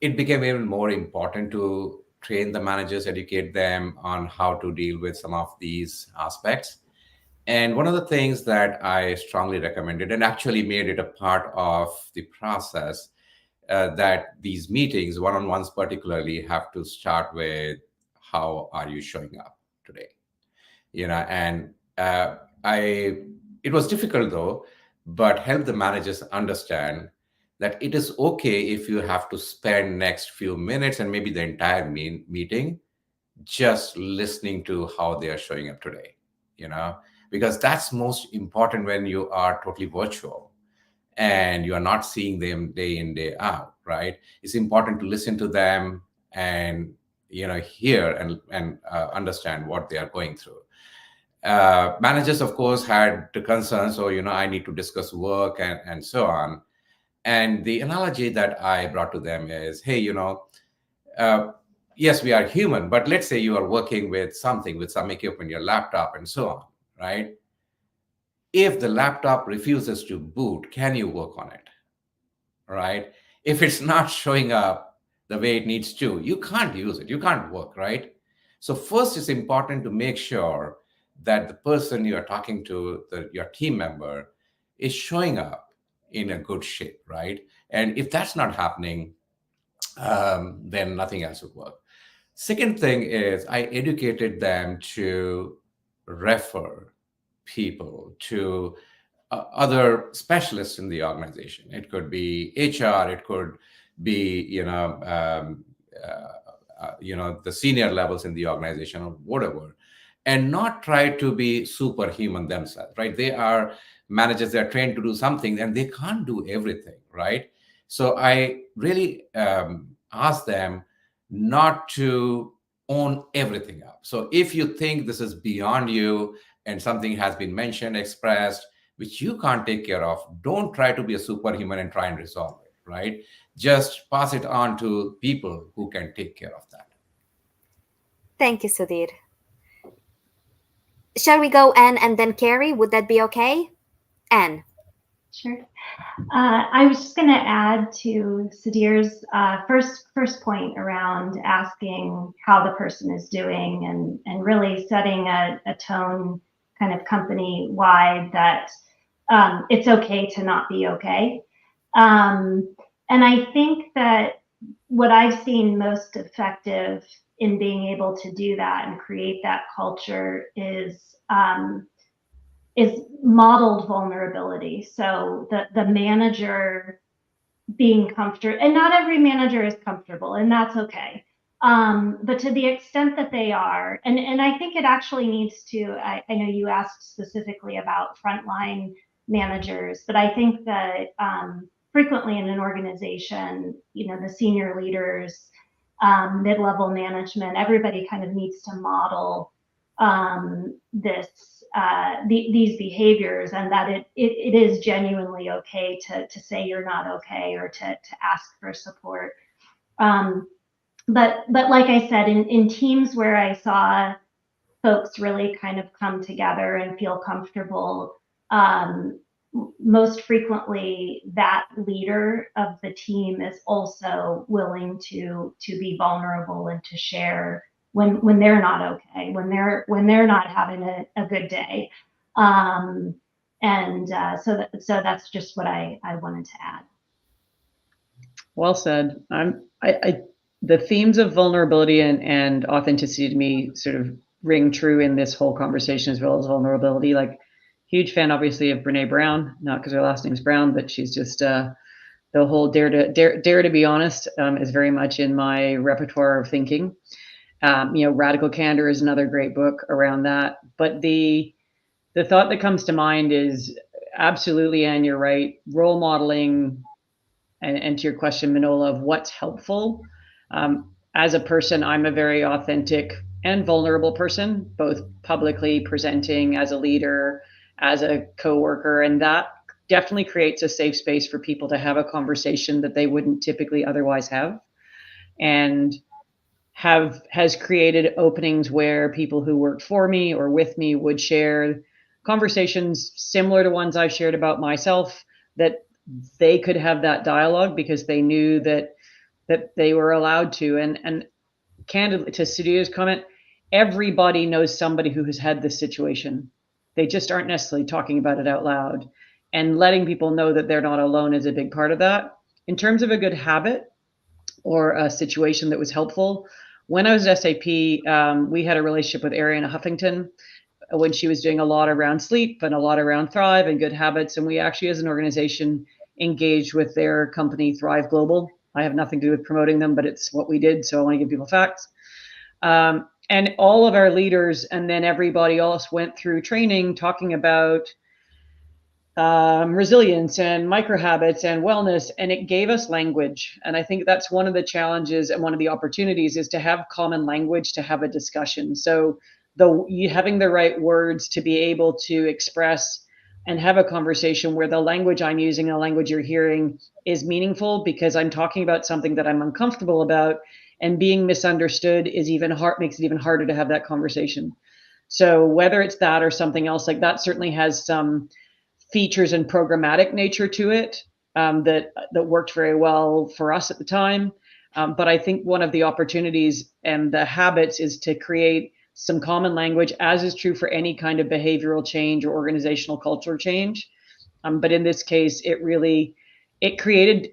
it became even more important to train the managers, educate them on how to deal with some of these aspects. And one of the things that I strongly recommended and actually made it a part of the process, that these meetings, one on ones particularly, have to start with, how are you showing up today? And I, it was difficult though, but help the managers understand that it is okay if you have to spend next few minutes and maybe the entire meeting just listening to how they are showing up today, you know, because that's most important when you are totally virtual and you are not seeing them day in, day out, right? It's important to listen to them and, hear and understand what they are going through. Managers, of course, had the concern. So, I need to discuss work and so on. And the analogy that I brought to them is, hey, uh, yes, we are human, but let's say you are working with something, with some equipment, your laptop and so on, right? If the laptop refuses to boot, can you work on it? Right? If it's not showing up the way it needs to, you can't use it, you can't work, right? So first, it's important to make sure that the person you are talking to, your team member, is showing up in a good shape, right? And if that's not happening, then nothing else would work. Second thing is, I educated them to refer people to other specialists in the organization. It could be HR, it could be the senior levels in the organization or whatever, and not try to be superhuman themselves. Right? They are managers. They are trained to do something, and they can't do everything. Right? So I really ask them not to own everything up. So if you think this is beyond you and something has been mentioned, expressed, which you can't take care of, don't try to be a superhuman and try and resolve it, right? Just pass it on to people who can take care of that. Thank you, Sudhir. Shall we go Anne and then Carrie? Would that be okay? Anne. Sure. I was just going to add to Sudhir's first point around asking how the person is doing and really setting a tone kind of company wide that it's okay to not be okay. And I think that what I've seen most effective in being able to do that and create that culture is modeled vulnerability. So the manager being comfortable, and not every manager is comfortable, and that's okay. But to the extent that they are, and I think it actually needs to, I know you asked specifically about frontline managers, but I think that frequently in an organization, the senior leaders, mid-level management, everybody kind of needs to model these behaviors, and that it is genuinely okay to say you're not okay, or to ask for support. But like I said, in teams where I saw folks really kind of come together and feel comfortable, most frequently that leader of the team is also willing to be vulnerable and to share when they're not okay, when they're not having a good day. So that's just what I wanted to add. Well said. The themes of vulnerability and authenticity to me sort of ring true in this whole conversation, as well as vulnerability. Like, huge fan, obviously, of Brene Brown, not because her last name's Brown, but she's just the whole dare to be honest is very much in my repertoire of thinking. Radical Candor is another great book around that. But the thought that comes to mind is absolutely, Anne, you're right, role modeling. And to your question, Manola, of what's helpful. As a person, I'm a very authentic and vulnerable person, both publicly presenting as a leader, as a coworker, and that definitely creates a safe space for people to have a conversation that they wouldn't typically otherwise have, and has created openings where people who worked for me or with me would share conversations similar to ones I've shared about myself, that they could have that dialogue because they knew that they were allowed to. And candidly, to Sudhir's comment, everybody knows somebody who has had this situation. They just aren't necessarily talking about it out loud. And letting people know that they're not alone is a big part of that. In terms of a good habit or a situation that was helpful, when I was at SAP, we had a relationship with Ariana Huffington when she was doing a lot around sleep and a lot around Thrive and good habits. And we actually, as an organization, engaged with their company, Thrive Global. I have nothing to do with promoting them, but it's what we did. So I want to give people facts. And all of our leaders and then everybody else went through training talking about resilience and micro habits and wellness, and it gave us language. And I think that's one of the challenges and one of the opportunities is to have common language to have a discussion. So having the right words to be able to express and have a conversation where the language I'm using and the language you're hearing is meaningful, because I'm talking about something that I'm uncomfortable about, and being misunderstood is makes it even harder to have that conversation. So whether it's that or something else, like that certainly has some features and programmatic nature to it that worked very well for us at the time. But I think one of the opportunities and the habits is to create some common language, as is true for any kind of behavioral change or organizational culture change. But in this case, it created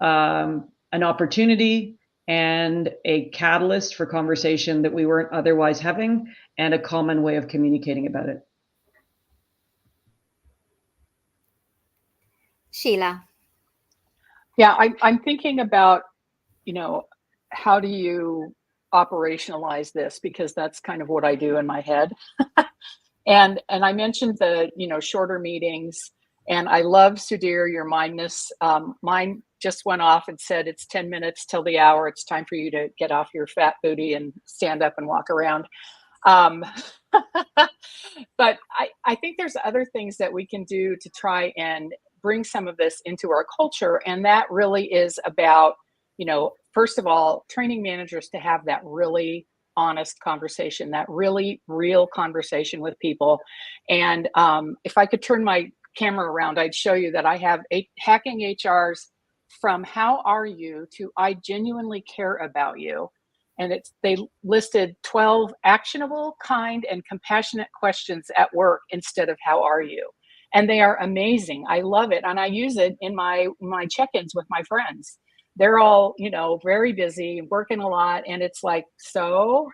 an opportunity and a catalyst for conversation that we weren't otherwise having, and a common way of communicating about it. Sheila. Yeah, I'm thinking about, how do you operationalize this? Because that's kind of what I do in my head. And I mentioned the, shorter meetings, and I love, Sudhir, your mindness. Mine just went off and said, it's 10 minutes till the hour. It's time for you to get off your fat booty and stand up and walk around. But I think there's other things that we can do to try and bring some of this into our culture. And that really is about, first of all, training managers to have that really honest conversation, that really real conversation with people. And if I could turn my camera around, I'd show you that I have hacking HRs from how are you to I genuinely care about you. And they listed 12 actionable, kind, and compassionate questions at work instead of how are you. And they are amazing. I love it. And I use it in my check-ins with my friends. They're all, very busy, working a lot. And it's like, so,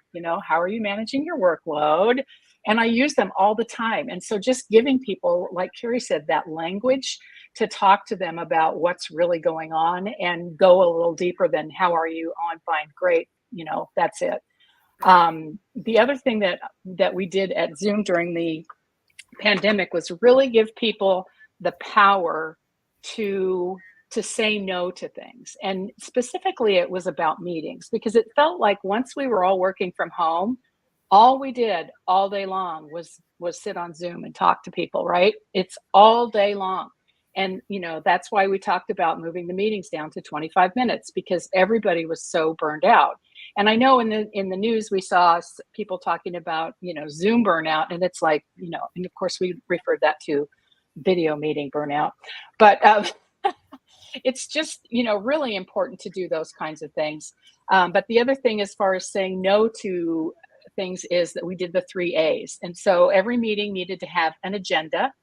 how are you managing your workload? and I use them all the time. And so just giving people, like Carrie said, that language to talk to them about what's really going on and go a little deeper than how are you? Oh, I'm fine, great. That's it. The other thing that we did at Zoom during the pandemic was really give people the power to say no to things. And specifically it was about meetings, because it felt like once we were all working from home, all we did all day long was sit on Zoom and talk to people, right? It's all day long. And that's why we talked about moving the meetings down to 25 minutes, because everybody was so burned out. And I know in the news we saw people talking about Zoom burnout, and it's like and of course we referred that to video meeting burnout, but it's just really important to do those kinds of things. But the other thing as far as saying no to things is that we did the 3 A's. And so every meeting needed to have an agenda.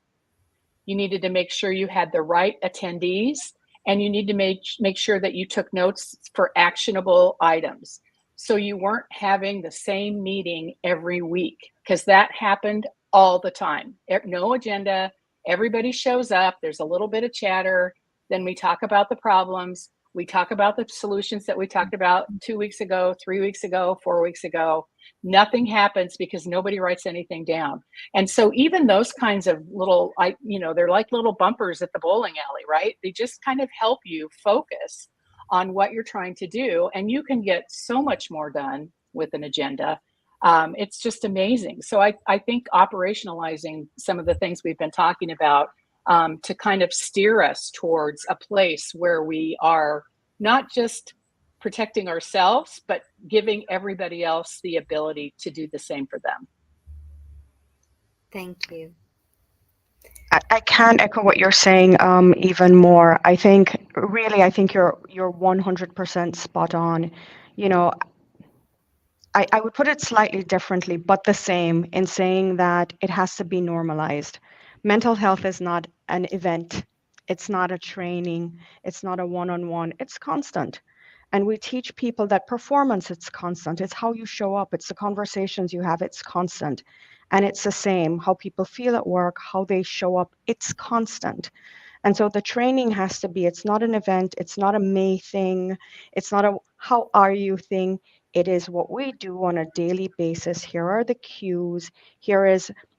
You needed to make sure you had the right attendees, and you need to make sure that you took notes for actionable items. So you weren't having the same meeting every week, because that happened all the time. No agenda, everybody shows up, there's a little bit of chatter, then we talk about the problems, we talk about the solutions that we talked about 2 weeks ago, 3 weeks ago, 4 weeks ago. Nothing happens because nobody writes anything down. And so even those kinds of little, they're like little bumpers at the bowling alley, right? They just kind of help you focus on what you're trying to do. And you can get so much more done with an agenda. It's just amazing. So I think operationalizing some of the things we've been talking about to kind of steer us towards a place where we are not just protecting ourselves, but giving everybody else the ability to do the same for them. Thank you. I can't echo what you're saying even more. I think you're 100% spot on. I would put it slightly differently, but the same, in saying that it has to be normalized. Mental health is not an event. It's not a training. It's not a one-on-one. It's constant. And we teach people that performance, it's constant. It's how you show up. It's the conversations you have. It's constant. And it's the same, how people feel at work, how they show up. It's constant. And so the training has to be, it's not an event. It's not a May thing. It's not a how are you thing. It is what we do on a daily basis. Here are the cues.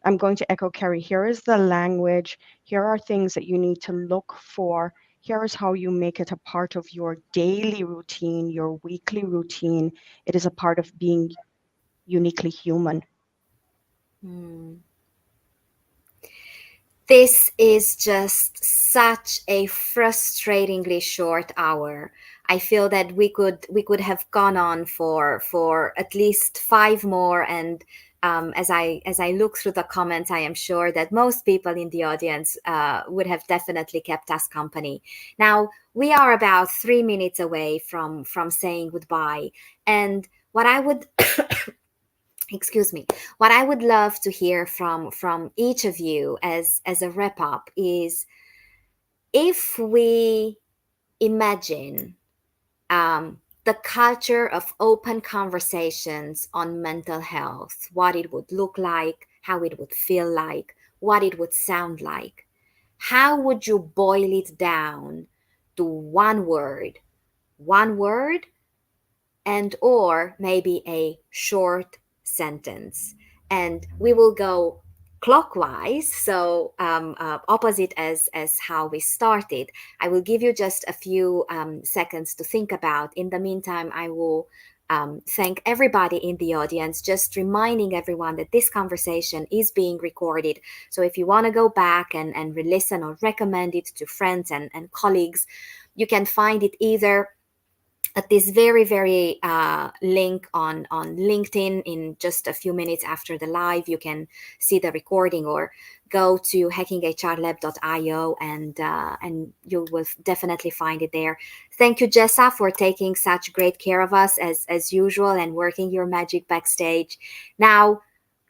I'm going to echo Carrie, here is the language. Here are things that you need to look for. Here is how you make it a part of your daily routine, your weekly routine. It is a part of being uniquely human. This is just such a frustratingly short hour. I feel that we could have gone on for at least 5 more. And as I look through the comments, I am sure that most people in the audience would have definitely kept us company. Now we are about 3 minutes away from saying goodbye, and what I would excuse me, what I would love to hear from each of you as a wrap up is, if we imagine the culture of open conversations on mental health, what it would look like, how it would feel like, what it would sound like, how would you boil it down to one word, and or maybe a short sentence? And we will go clockwise, so opposite as how we started. I will give you just a few seconds to think about. In the meantime, I will thank everybody in the audience, just reminding everyone that this conversation is being recorded. So if you want to go back and re-listen or recommend it to friends and colleagues, you can find it either at this very link on LinkedIn. In just a few minutes after the live, you can see the recording, or go to hackinghrlab.io and you will definitely find it there. Thank you, Jessa, for taking such great care of us as usual and working your magic backstage. Now,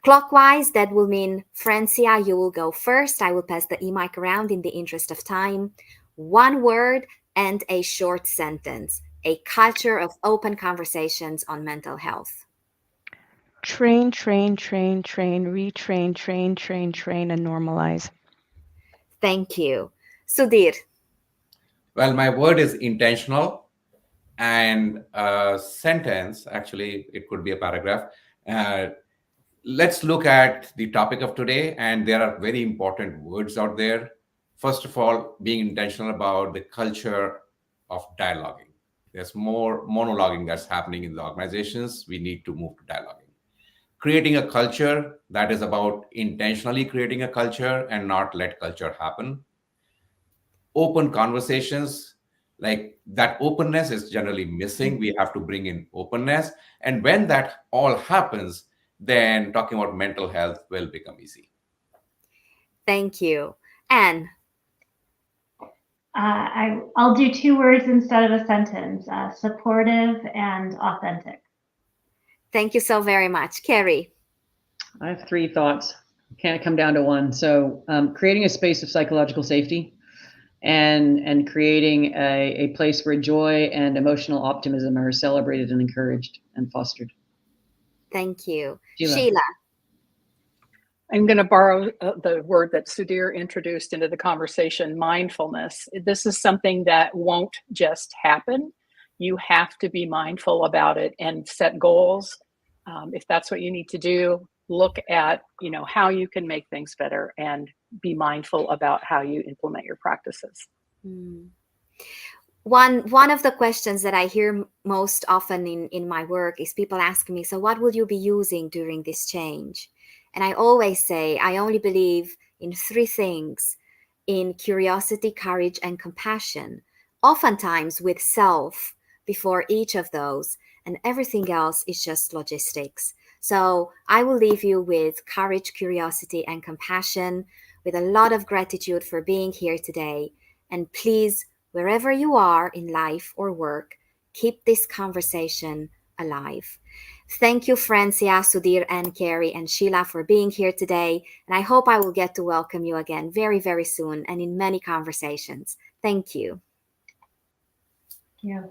clockwise, that will mean Francia, you will go first. I will pass the e-mic around in the interest of time. One word and a short sentence. A culture of open conversations on mental health. train, train, train, train, retrain, train, train, train, and normalize. Thank you. Sudhir. Well, my word is intentional, and a sentence, actually, it could be a paragraph. Uh, let's look at the topic of today, and there are very important words out there. First of all, being intentional about the culture of dialoguing. There's more monologuing that's happening in the organizations. We need to move to dialoguing. Creating a culture that is about intentionally creating a culture and not let culture happen. Open conversations, like that openness is generally missing. We have to bring in openness, and when that all happens, then talking about mental health will become easy. Thank you. Anne. I'll do 2 words instead of a sentence, supportive and authentic. Thank you so very much. Carrie. I have 3 thoughts. Can't come down to one. So creating a space of psychological safety and creating a place where joy and emotional optimism are celebrated and encouraged and fostered. Thank you. Sheila. Sheila. I'm going to borrow the word that Sudhir introduced into the conversation, mindfulness. This is something that won't just happen. You have to be mindful about it and set goals. If that's what you need to do, look at, how you can make things better and be mindful about how you implement your practices. One of the questions that I hear most often in my work is people asking me, so what will you be using during this change? And I always say, I only believe in 3 things: in curiosity, courage, and compassion, oftentimes with self before each of those, and everything else is just logistics. So I will leave you with courage, curiosity, and compassion, with a lot of gratitude for being here today. And please, wherever you are in life or work, keep this conversation alive. Thank you, Francia, Sudhir, and Carrie, and Sheila for being here today. And I hope I will get to welcome you again very, very soon and in many conversations. Thank you. Yeah.